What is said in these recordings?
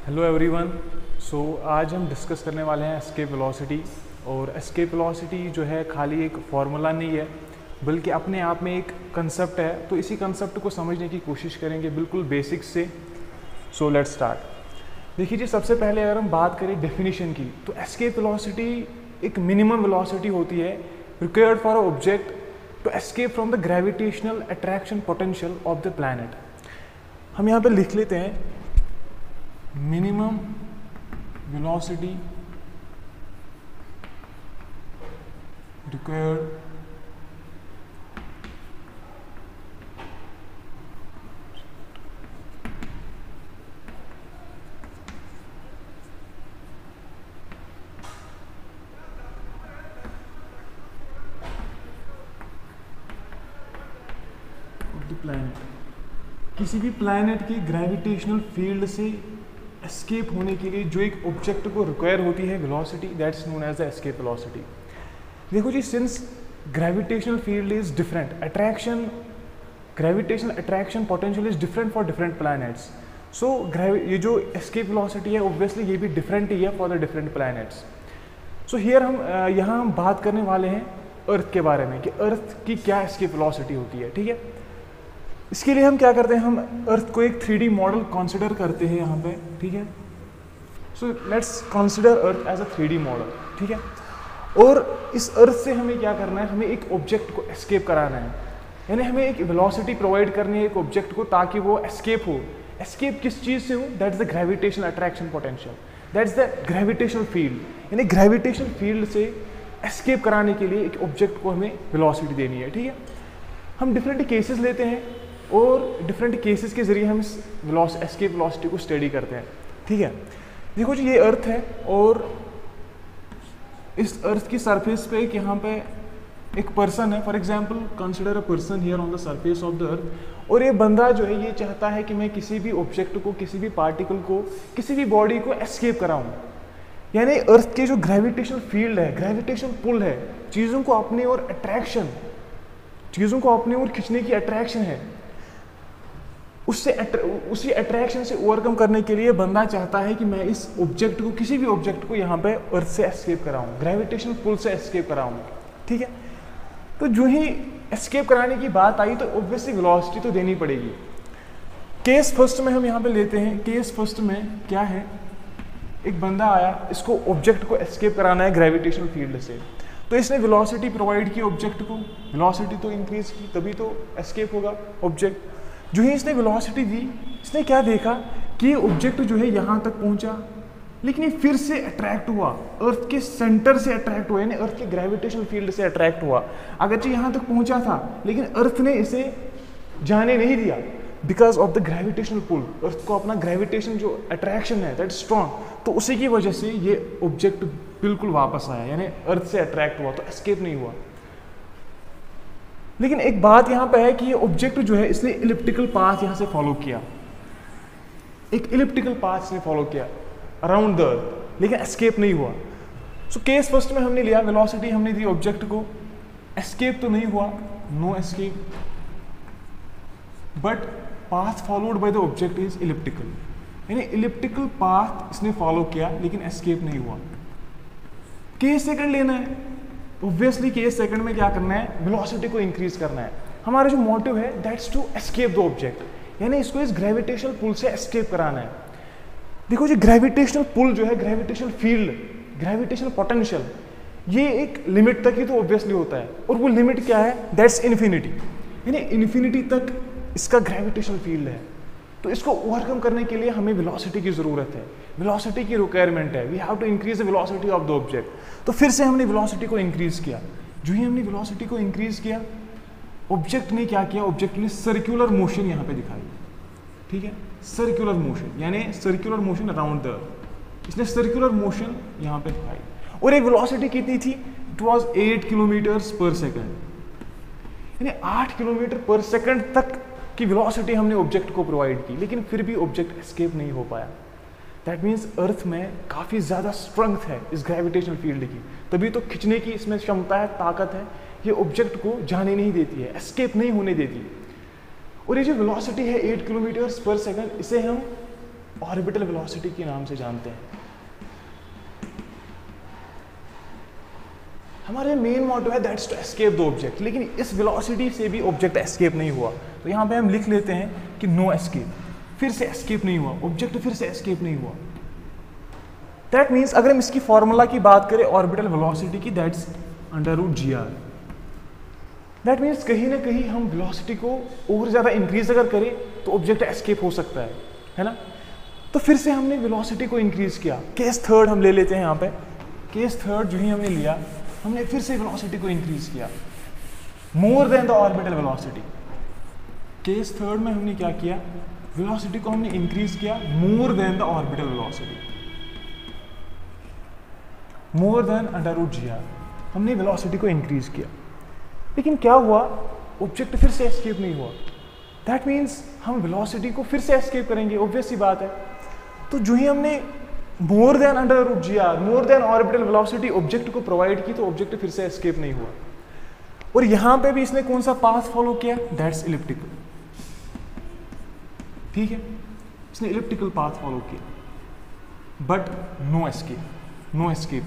Hello everyone. आज हम discuss करने वाले हैं एस्केप वेलोसिटी। और एस्केप वेलोसिटी जो है खाली एक फार्मूला नहीं है, बल्कि अपने आप में एक कंसेप्ट है। तो इसी कंसेप्ट को समझने की कोशिश करेंगे बिल्कुल बेसिक्स से। Let's start. देखिए जी, सबसे पहले अगर हम बात करें डेफिनेशन की, तो एस्केप वेलोसिटी एक मिनिमम वेलोसिटी होती है required for a object to escape from the gravitational attraction potential of the planet. हम यहाँ पे लिख लेते हैं minimum velocity required of the planet. किसी भी प्लैनेट की ग्रेविटेशनल फील्ड से एस्केप होने के लिए जो एक ऑब्जेक्ट को रिक्वायर होती है velocity, that's known as the escape velocity. देखो जी, since gravitational field is different, gravitational attraction potential is different for different planets. ये जो एस्केप वेलोसिटी है ऑब्वियसली ये भी डिफरेंट ही है for the different planets. Here यहाँ हम बात करने वाले हैं अर्थ के बारे में कि अर्थ की क्या एस्केप वेलोसिटी होती है। ठीक है, इसके लिए हम क्या करते हैं, हम अर्थ को एक 3D मॉडल कंसिडर करते हैं यहाँ पे। ठीक है, let's consider Earth as a 3D model. ठीक है, और इस अर्थ से हमें क्या करना है, हमें एक ऑब्जेक्ट को एस्केप कराना है, यानी हमें एक वेलोसिटी प्रोवाइड करनी है एक ऑब्जेक्ट को ताकि वो एस्केप हो। एस्केप किस चीज़ से हो? That's the gravitational attraction potential, that's the gravitational field. यानी ग्रेविटेशनल फील्ड से एस्केप कराने के लिए एक ऑब्जेक्ट को हमें वेलोसिटी देनी है। ठीक है, हम डिफरेंट केसेस लेते हैं और डिफरेंट केसेस के जरिए हम इस एस्केप वेलोसिटी को स्टडी करते हैं। ठीक है, देखो जी, ये अर्थ है और इस अर्थ की सरफेस पे एक यहाँ पे एक पर्सन है। For example consider a person here on the surface of the अर्थ। और ये बंदा जो है ये चाहता है कि मैं किसी भी ऑब्जेक्ट को, किसी भी पार्टिकल को, किसी भी बॉडी को एस्केप कराऊं। यानी अर्थ के जो ग्रेविटेशनल फील्ड है, ग्रेविटेशनल पुल है, चीज़ों को अपनी ओर अट्रैक्शन, चीज़ों को अपनी ओर खींचने की अट्रैक्शन है, उसी अट्रैक्शन से ओवरकम करने के लिए बंदा चाहता है कि मैं इस ऑब्जेक्ट को, किसी भी ऑब्जेक्ट को यहाँ पे अर्थ से एस्केप कराऊं, ग्रेविटेशनल पुल से एस्केप कराऊं। ठीक है, तो जो ही एस्केप कराने की बात आई तो ऑब्वियसली वेलोसिटी तो देनी पड़ेगी। केस फर्स्ट में हम यहाँ पे लेते हैं, केस फर्स्ट में क्या है, एक बंदा आया, इसको ऑब्जेक्ट को एस्केप कराना है ग्रेविटेशनल फील्ड से, तो इसने वेलोसिटी प्रोवाइड की ऑब्जेक्ट को, वेलोसिटी तो इंक्रीज की तभी तो एस्केप होगा ऑब्जेक्ट। जो ही इसने वेलोसिटी दी, इसने क्या देखा कि ऑब्जेक्ट जो है यहाँ तक पहुँचा, लेकिन ये फिर से अट्रैक्ट हुआ, अर्थ के सेंटर से अट्रैक्ट हुआ, यानी अर्थ के ग्रेविटेशनल फील्ड से अट्रैक्ट हुआ। अगरचे यहाँ तक पहुँचा था लेकिन अर्थ ने इसे जाने नहीं दिया because of the gravitational pull. Earth को अपना ग्रेविटेशन जो अट्रैक्शन है दैट स्ट्रॉन्ग, तो उसी की वजह से ये ऑब्जेक्ट बिल्कुल वापस आया, यानी अर्थ से अट्रैक्ट हुआ, तो एस्केप नहीं हुआ। लेकिन एक बात यहाँ पे है कि ये ऑब्जेक्ट जो है इसने इलिप्टिकल पाथ यहाँ से फॉलो किया, एक इलिप्टिकल पाथ इसने फॉलो किया अराउंड द अर्थ, लेकिन एस्केप नहीं हुआ। केस फर्स्ट में हमने लिया, वेलोसिटी हमने दी ऑब्जेक्ट को, एस्केप तो नहीं हुआ, no escape, but path followed by the object is elliptical, यानी इलिप्टिकल पाथ इसने फॉलो किया लेकिन एस्केप नहीं हुआ। केस सेकंड लेना है, ऑब्वियसली केस सेकंड में क्या करना है, वेलोसिटी को इंक्रीज करना है। हमारा जो मोटिव है that's to escape the object, यानी इसको इस ग्रेविटेशनल पुल से एस्केप कराना है। देखो जी, ग्रेविटेशनल पुल जो है, ग्रेविटेशनल फील्ड, ग्रेविटेशनल पोटेंशियल, ये एक लिमिट तक ही तो ऑब्वियसली होता है, और वो लिमिट क्या है, दैट्स इन्फिनिटी, यानी इन्फिनिटी तक इसका ग्रेविटेशनल फील्ड है। तो इसको ओवरकम करने के लिए हमें वेलोसिटी की ज़रूरत है, वेलोसिटी की रिक्वायरमेंट है, we have to increase the velocity of the object. तो फिर से हमने वेलोसिटी को इंक्रीज किया। जो ही हमने वेलोसिटी को इंक्रीज किया, ऑब्जेक्ट ने क्या किया, ऑब्जेक्ट ने सर्कुलर मोशन यहाँ पे दिखाई। ठीक है, सर्कुलर मोशन, यानी circular motion around the earth, इसने सर्कुलर मोशन यहाँ पे दिखाई। और एक वेलोसिटी कितनी थी, इट वाज 8 किलोमीटर्स पर सेकंड, यानी 8 किलोमीटर पर सेकंड तक की वेलोसिटी हमने ऑब्जेक्ट को प्रोवाइड की, लेकिन फिर भी ऑब्जेक्ट एस्केप नहीं हो पाया। दैट मीन्स अर्थ में काफ़ी ज़्यादा स्ट्रेंथ है इस ग्रेविटेशनल फील्ड की, तभी तो खींचने की इसमें क्षमता है, ताकत है, ये ऑब्जेक्ट को जाने नहीं देती है, एस्केप नहीं होने देती। और ये जो वेलोसिटी है 8 किलोमीटर्स पर सेकंड, इसे हम ऑर्बिटल वेलोसिटी के नाम से जानते हैं। हमारे मेन मोटिव है that's to escape the object, लेकिन इस वेलोसिटी से भी ऑब्जेक्ट एस्केप नहीं हुआ। तो यहाँ पे हम लिख लेते हैं कि नो एस्केप, फिर से एस्केप नहीं हुआ, ऑब्जेक्ट फिर से एस्केप नहीं हुआ। दैट मीन्स अगर हम इसकी फॉर्मूला की बात करें ऑर्बिटल वेलोसिटी की, दैट्स √gr। दैट मीन्स कहीं ना कहीं हम वेलोसिटी को और ज़्यादा इंक्रीज अगर करें तो ऑब्जेक्ट एस्केप हो सकता है ना। तो फिर से हमने वेलोसिटी को इंक्रीज किया। केस थर्ड हम ले लेते हैं यहाँ पे। केस थर्ड जो ही हमने लिया, हमने फिर से वेलोसिटी को इंक्रीज किया more than the orbital velocity. Case third में हमने क्या किया, वेलोसिटी को हमने इंक्रीज किया more than the orbital velocity, more than √gr। हमने वेलोसिटी को इंक्रीज किया, लेकिन क्या हुआ, ऑब्जेक्ट फिर से एस्केप नहीं हुआ। दैट मीन्स हम वेलोसिटी को फिर से एस्केप करेंगे, ऑब्वियस सी बात है। तो जो ही हमने more than √gr, more than orbital velocity object को प्रोवाइड की, तो ऑब्जेक्ट फिर से एस्केप नहीं हुआ। और यहां पे भी इसने कौन सा पाथ फॉलो किया, दैट्स इलिप्टिकल। ठीक है, इसने इलिप्टिकल पाथ फॉलो किया, but no escape, no escape,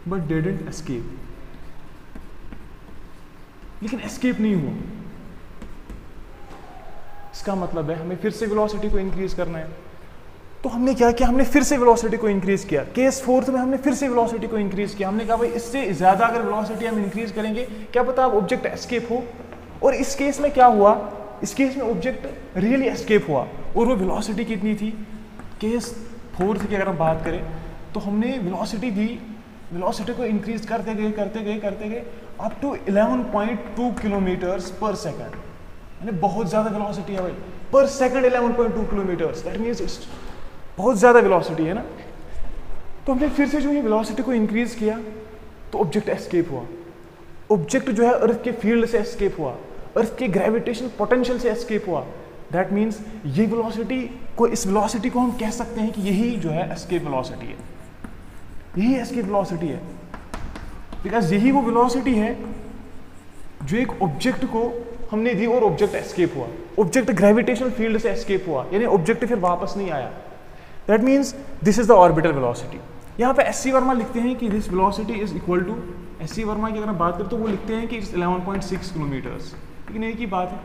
but didn't escape. लेकिन एस्केप नहीं हुआ, इसका मतलब है हमें फिर से वेलोसिटी को इंक्रीज करना है। तो हमने क्या किया, हमने फिर से वेलोसिटी को इंक्रीज किया। केस फोर्थ में हमने फिर से वेलोसिटी को इंक्रीज किया। हमने कहा भाई इससे ज्यादा अगर वेलोसिटी हम इंक्रीज करेंगे, क्या पता अब ऑब्जेक्ट एस्केप हो। और इस केस में क्या हुआ, इस केस में ऑब्जेक्ट रियली एस्केप हुआ। और वो वेलोसिटी कितनी थी, केस फोर्थ की अगर हम बात करें तो हमने वेलोसिटी दी, वेलोसिटी को इंक्रीज करते गए अप टू 11.2 किलोमीटर्स पर सेकंड। यानी बहुत ज़्यादा वेलोसिटी है भाई, पर सेकंड 11.2 किलोमीटर्स, दैट मीन्स बहुत ज़्यादा वेलोसिटी है ना। तो हमने फिर से जो ये वेलोसिटी को इंक्रीज किया तो ऑब्जेक्ट एस्केप हुआ। ऑब्जेक्ट जो है अर्थ के फील्ड से एस्केप हुआ, अर्थ के ग्रेविटेशनल पोटेंशियल से एस्केप हुआ। दैट मीन्स ये वेलोसिटी को, इस वेलोसिटी को हम कह सकते हैं कि यही जो है एस्केप वेलोसिटी है, यही एस्केप वेलोसिटी है। बिकॉज यही वो वेलोसिटी है जो एक ऑब्जेक्ट को हमने दी और ऑब्जेक्ट एस्केप हुआ, ऑब्जेक्ट ग्रेविटेशनल फील्ड से एस्केप हुआ, यानी ऑब्जेक्ट फिर वापस नहीं आया। That means this is the orbital velocity. यहाँ पे एस सी वर्मा लिखते हैं कि this velocity is equal to, S C Verma की अगर हम बात करें तो वो लिखते हैं कि इट्स 11.6 किलोमीटर्स, लेकिन एक ही बात है,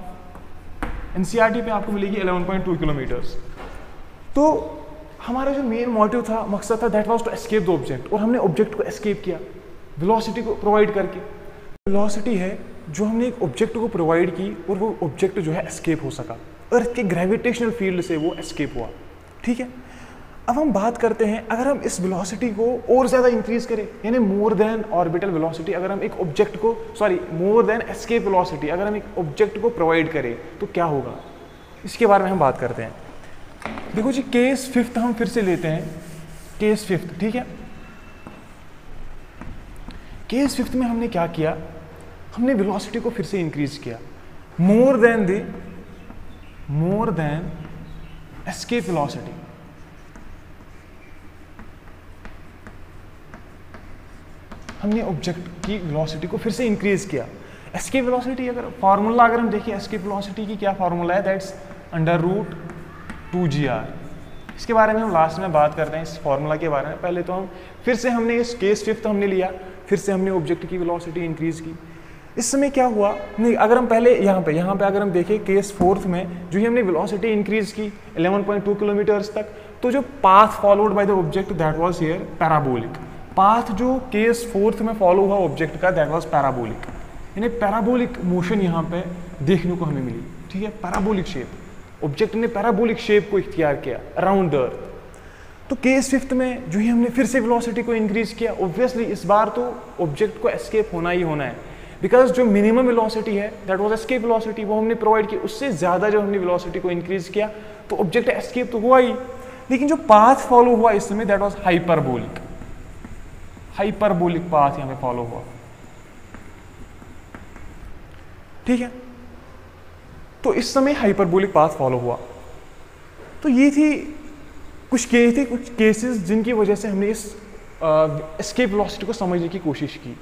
एनसीईआरटी पे आपको मिलेगी 11.2 किलोमीटर्स। तो हमारा जो मेन मोटिव था, मकसद था, that was to escape the object, और हमने ऑब्जेक्ट को एस्केप किया वेलोसिटी को प्रोवाइड करके। वेलोसिटी है जो हमने एक ऑब्जेक्ट को प्रोवाइड की और वो ऑब्जेक्ट जो है एस्केप हो सका, अर्थ के ग्रेविटेशनल फील्ड से वो एस्केप हुआ। ठीक है, अब हम बात करते हैं अगर हम इस वेलोसिटी को और ज़्यादा इंक्रीज करें, यानी मोर देन ऑर्बिटल वेलोसिटी, अगर हम एक ऑब्जेक्ट को, sorry more than escape velocity, अगर हम एक ऑब्जेक्ट को प्रोवाइड करें तो क्या होगा, इसके बारे में हम बात करते हैं। देखो जी, केस फिफ्थ हम फिर से लेते हैं, केस फिफ्थ। ठीक है, केस फिफ्थ में हमने क्या किया, हमने वेलोसिटी को फिर से इंक्रीज किया मोर देन एस्केप वेलोसिटी। हमने ऑब्जेक्ट की वेलोसिटी को फिर से इंक्रीज किया। एस्केप वेलोसिटी अगर फार्मूला अगर हम देखिए, एस्केप वेलोसिटी की क्या फार्मूला है, दैट्स √2gr। इसके बारे में हम लास्ट में बात करते हैं, इस फार्मूला के बारे में। पहले तो हम फिर से हमने इस केस फिफ्थ हमने लिया, फिर से हमने ऑब्जेक्ट की वेलोसिटी इंक्रीज की। इस समय क्या हुआ, नहीं अगर हम पहले यहाँ पे अगर हम देखें केस फोर्थ में जो ही हमने वेलोसिटी इंक्रीज की 11.2 किलोमीटर्स तक, तो जो path followed by the object that was here parabolic. Path जो केस फोर्थ में फॉलो हुआ ऑब्जेक्ट का, दैट वाज पैराबोलिक, यानी पैराबोलिक मोशन यहाँ पे देखने को हमें मिली। ठीक है, पैराबोलिक शेप, ऑब्जेक्ट ने पैराबोलिक शेप को इख्तियार किया अराउंड द अर्थ। तो केस फिफ्थ में जो ही हमने फिर से वेलोसिटी को इंक्रीज किया, ऑब्वियसली इस बार तो ऑब्जेक्ट को एस्केप होना ही होना है, बिकॉज जो मिनिमम वेलोसिटी है दैट वाज एस्केप वेलोसिटी, वो हमने प्रोवाइड की। उससे ज़्यादा जब हमने वेलोसिटी को इंक्रीज किया तो ऑब्जेक्ट एस्केप तो हुआ ही, लेकिन जो पाथ फॉलो हुआ इस समय that was hyperbolic, hyperbolic path यहाँ पे फॉलो हुआ। ठीक है, तो इस समय हाइपरबोलिक पाथ फॉलो हुआ। तो ये थी कुछ केसेस जिनकी वजह से हमने इस एस्केप वेलोसिटी को समझने की कोशिश की।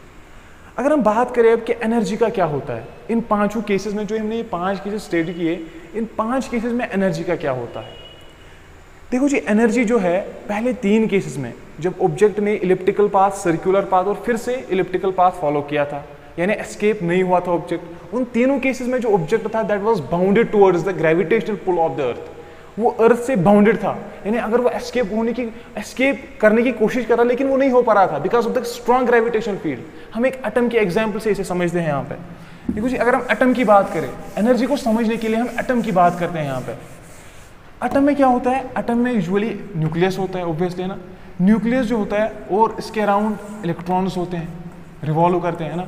अगर हम बात करें अब कि एनर्जी का क्या होता है इन पांचों केसेस में, जो हमने ये 5 केसेस स्टडी किए, इन 5 केसेस में एनर्जी का क्या होता है। देखो जी, एनर्जी जो है पहले 3 केसेस में जब ऑब्जेक्ट ने इलिप्टिकल पाथ, सर्कुलर पाथ और फिर से इलिप्टिकल पाथ फॉलो किया था, यानी एस्केप नहीं हुआ था ऑब्जेक्ट, उन तीनों केसेस में जो ऑब्जेक्ट था that was bounded towards the gravitational pull of the earth, वो अर्थ से बाउंडेड था। यानी अगर वो एस्केप करने की कोशिश कर रहा लेकिन वो नहीं हो पा रहा था because of the strong gravitational field. हम एक एटम के एग्जाम्पल से इसे समझते हैं यहाँ पे। देखो जी, अगर हम एटम की बात करें, एनर्जी को समझने के लिए हम एटम की बात करते हैं यहाँ पे। एटम में क्या होता है, एटम में यूजुअली न्यूक्लियस होता है, ऑब्वियसली ना। न्यूक्लियस जो होता है और इसके अराउंड इलेक्ट्रॉन्स होते हैं, रिवॉल्व करते हैं ना।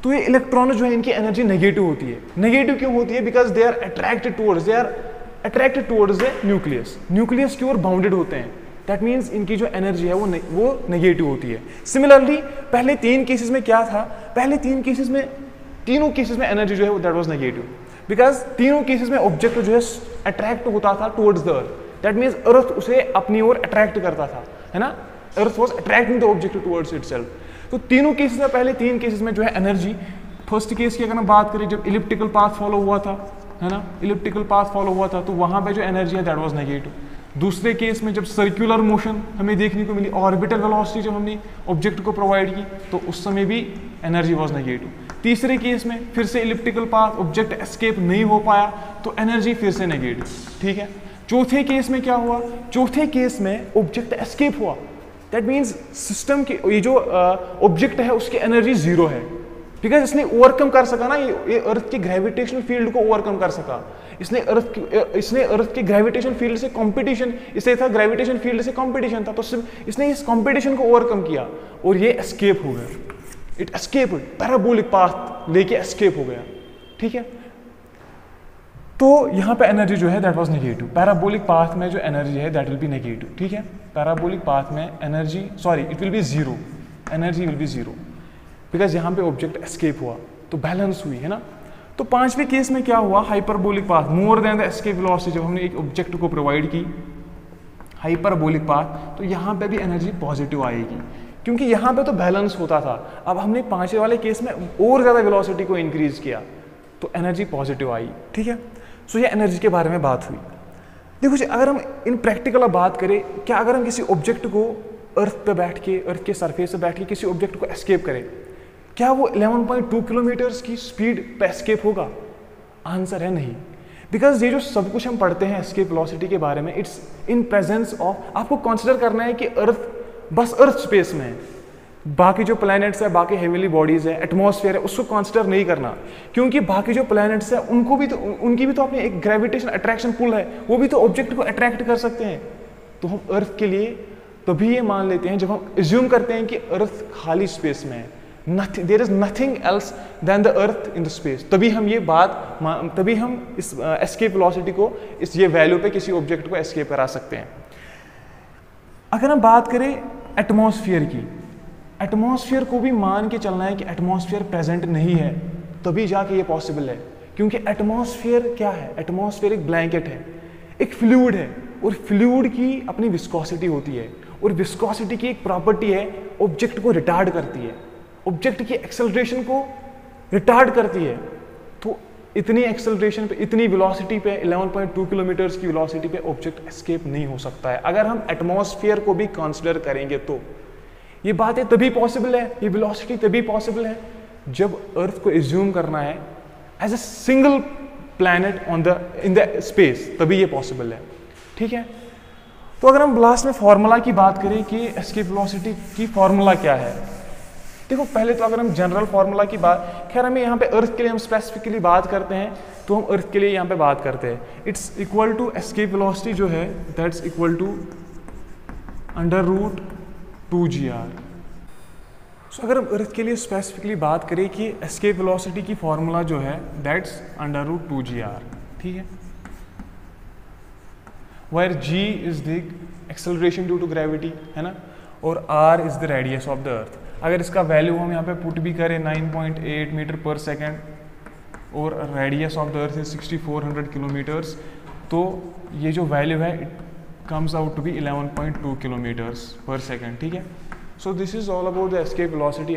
तो ये इलेक्ट्रॉन जो है इनकी एनर्जी नेगेटिव होती है। नेगेटिव क्यों होती है? Because they are attracted towards the nucleus. Nucleus की ओर बाउंडेड होते हैं, दैट मीन्स इनकी जो एनर्जी है वो नेगेटिव होती है। सिमिलरली पहले 3 केसेस में क्या था, पहले तीनों केसेस में एनर्जी जो है वो दैट वाज नेगेटिव, बिकॉज तीनों केसेस में ऑब्जेक्ट जो है अट्रैक्ट होता था towards the earth, that means earth उसे अपनी ओर अट्रैक्ट करता था, है ना। अर्थ was attracting the object towards itself. तो तीनों केसेस में, पहले 3 केसेस में जो है एनर्जी, फर्स्ट केस की अगर हम बात करें जब इलिप्टिकल पाथ फॉलो हुआ था, है ना, इलिप्टिकल पाथ फॉलो हुआ था तो वहां पे जो एनर्जी है दैट वाज नेगेटिव। दूसरे केस में जब सर्कुलर मोशन हमें देखने को मिली, ऑर्बिटल वेलोसिटी जब हमने ऑब्जेक्ट को प्रोवाइड की तो उस समय भी एनर्जी वाज नेगेटिव। तीसरे केस में फिर से इलिप्टिकल पाथ, ऑब्जेक्ट एस्केप नहीं हो पाया तो एनर्जी फिर से नेगेटिव, ठीक है। चौथे केस में क्या हुआ, चौथे केस में ऑब्जेक्ट एस्केप हुआ, दैट मीन्स सिस्टम की ये जो ऑब्जेक्ट है उसकी एनर्जी 0 है, बिकॉज इसने ओवरकम कर सका ना, ये अर्थ की ग्रेविटेशनल फील्ड को ओवरकम कर सका। इसने अर्थ की ग्रेविटेशन फील्ड से कंपटीशन, इसे था ग्रेविटेशन फील्ड से कंपटीशन था, तो सिर्फ इसने इस कंपटीशन को ओवरकम किया और ये एस्केप हो गया। इट एस्केप्ड, पैराबोलिक पाथ लेके एस्केप हो गया, ठीक है। तो यहाँ पे एनर्जी जो है that was negative. Parabolic path में जो एनर्जी है दैट विल बी नेगेटिव, ठीक है। पैराबोलिक पाथ में energy, sorry, it will be 0, energy will be 0 because यहाँ पे ऑब्जेक्ट एस्केप हुआ तो बैलेंस हुई, है ना। तो 5वें केस में क्या हुआ, hyperbolic path, more than the escape velocity, जब हमने एक ऑब्जेक्ट को प्रोवाइड की हाइपरबोलिक पाथ, तो यहाँ पे भी एनर्जी पॉजिटिव आएगी क्योंकि यहाँ पे तो बैलेंस होता था। अब हमने 5वें वाले केस में और ज़्यादा वेलोसिटी को इंक्रीज किया तो एनर्जी पॉजिटिव आई, ठीक है। सो ये एनर्जी के बारे में बात हुई। देखो जी, अगर हम इन प्रैक्टिकल बात करें, क्या अगर हम किसी ऑब्जेक्ट को अर्थ पे बैठ के, अर्थ के सरफेस पे बैठ के किसी ऑब्जेक्ट को एस्केप करें, क्या वो 11.2 किलोमीटर्स की स्पीड पे एस्केप होगा? आंसर है नहीं, बिकॉज ये जो सब कुछ हम पढ़ते हैं एस्केप वेलोसिटी के बारे में, इट्स इन प्रेजेंस ऑफ, आपको कंसिडर करना है कि अर्थ, बस अर्थ स्पेस में है, बाकी जो प्लैनेट्स है, बाकी हेवनली बॉडीज है, एटमॉस्फेयर है, उसको कंसिडर नहीं करना, क्योंकि बाकी जो प्लैनेट्स है उनकी भी तो अपनी एक ग्रेविटेशन अट्रैक्शन पुल है, वो भी तो ऑब्जेक्ट को अट्रैक्ट कर सकते हैं। तो हम अर्थ के लिए तभी ये मान लेते हैं जब हम एज्यूम करते हैं कि अर्थ खाली स्पेस में है, there is nothing else than the earth in the space, तभी हम इस एस्केप वेलोसिटी को, इस ये वैल्यू पे किसी ऑब्जेक्ट को एस्केप करा सकते हैं। अगर हम बात करें एटमॉस्फेयर की, एटमॉस्फेयर को भी मान के चलना है कि एटमॉस्फेयर प्रेजेंट नहीं है तभी जाके ये पॉसिबल है, क्योंकि एटमॉस्फेयर क्या है, एटमॉस्फेयर एक ब्लैंकेट है, एक फ्लूइड है, और फ्लूइड की अपनी विस्कोसिटी होती है, और विस्कोसिटी की एक प्रॉपर्टी है ऑब्जेक्ट को रिटार्ड करती है, ऑब्जेक्ट की एक्सेलरेशन को रिटार्ड करती है। तो इतनी एक्सेलरेशन पे, इतनी वेलोसिटी पे, 11.2 किलोमीटर्स की वेलोसिटी पे ऑब्जेक्ट एस्केप नहीं हो सकता है। अगर हम एटमॉस्फेयर को भी कंसीडर करेंगे तो ये बातें तभी पॉसिबल है, ये वेलोसिटी तभी पॉसिबल है जब अर्थ को एज्यूम करना है as a single planet in the space, तभी ये पॉसिबल है, ठीक है। तो अगर हम लास्ट में फॉर्मूला की बात करें कि एस्केप वेलोसिटी की फॉर्मूला क्या है, देखो पहले तो अगर हम जनरल फार्मूला की बात, खैर हमें यहाँ पे अर्थ के लिए हम स्पेसिफिकली बात करते हैं तो हम अर्थ के लिए यहाँ पे बात करते हैं, it's equal to escape velocity जो है दैट्स इक्वल टू √2gr। सो अगर हम अर्थ के लिए स्पेसिफिकली बात करें कि एस्केप वेलोसिटी की फॉर्मूला जो है दैट्स √2gr, ठीक है, where g is the acceleration due to gravity, है ना, और r is the radius of the earth. अगर इसका वैल्यू हम यहाँ पे पुट भी करें 9.8 मीटर पर सेकेंड और radius of the earth is 6400 kilometres, तो ये जो वैल्यू है it comes out to be 11.2 kilometres पर सेकेंड, ठीक है। So this is all about the escape velocity.